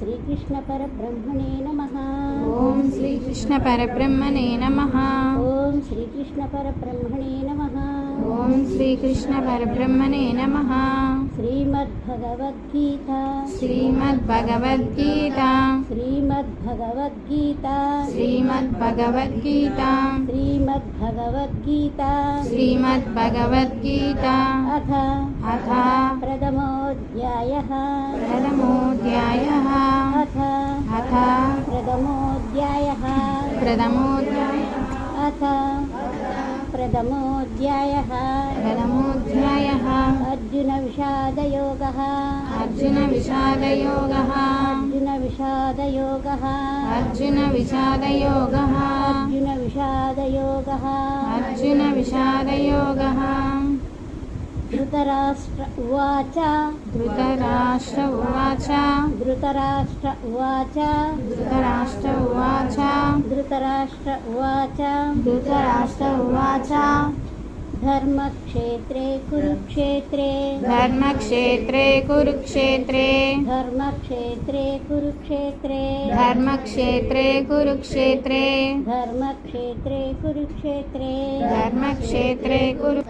श्रीकृष्ण परब्रह्मणे नमः। ओम श्रीकृष्ण परब्रह्मणे नमः। ओम श्रीकृष्ण परब्रह्मणे नमः। ओम श्रीकृष्ण परब्रह्मणे नमः। श्रीमद्भगवद्गीता श्रीमद्भगवद्गीता श्रीमद्भगवद्गीता श्रीमद्भगवद्गीता श्रीमद्भगवद्गीता श्रीमद्भगवद्गीता अथ अथ प्रथमोऽध्यायः प्रथमोऽध्यायः अथ अथ प्रथमोऽध्यायः अथ प्रथमोऽध्यायः प्रथमोऽध्यायः अर्जुन विषादयोगः अर्जुन विषादयोगः अर्जुन विषादयोगः अर्जुन विषादयोगः अर्जुन विषादयोगः अर्जुन विषादयोगः धृतराष्ट्र उवाच धृतराष्ट्र उवाच धृतराष्ट्र उवाच धृतराष्ट्र उवाच धृतराष्ट्र उवाच धृतराष्ट्र उवाच धर्मक्षेत्रे कुरुक्षेत्रे धर्मक्षेत्रे कुरुक्षेत्रे धर्मक्षेत्रे कुरुक्षेत्रे धर्मक्षेत्रे कुरुक्षेत्रे धर्मक्षेत्रे कुरुक्षेत्रे धर्मक्षेत्रे कुरु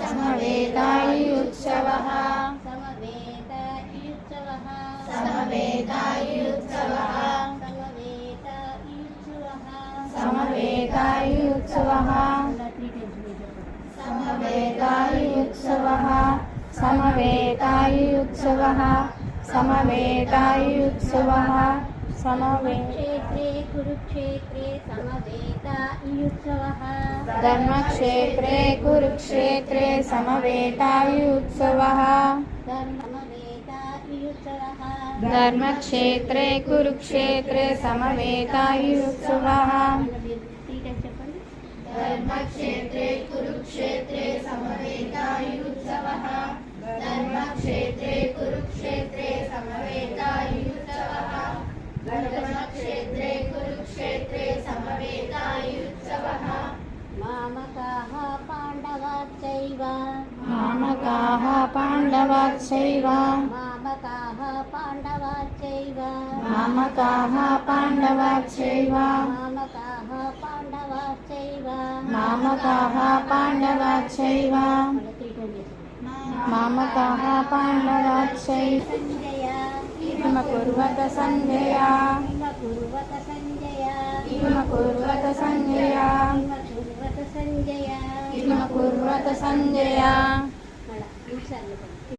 समवेतायुत्सवः समवेतायुत्सवः समवेतायुत्सवः समवेतायुत्सवः समवेतायुत्सवः समवेतायुत्सवः समवेतायुत्सवः समवेक्षेत्रे कुरुक्षेत्रे समवेतायुत्सवः धर्मक्षेत्रे कुरुक्षेत्रे समवेतायुत्सवः धर्मक्षेत्रे कुरुक्षेत्रे समवेतायुत्सवः धर्मक्षेत्रे कुरुक्षेत्रे समवेतायुत्सवः धर्मक्षेत्रे कुरुक्षेत्रे समवेतायुत्सवः धर्मक्षेत्रे कुरुक्षेत्रे समवेतायुत्सवः मामकाः पाण्डवाश्चैव मामकाः पाण्डवाश्चैव मामकाः पाण्डवाश्चैव मामकाः पाण्डवाश्चैव मामकाः पाण्डवाश्चैव मामकाः पाण्डवाश्चैव मामकाः पाण्डवाश्चैव किम कुर्वत सञ्जय किम कुर्वत सञ्जय किम कुर्वत सञ्जय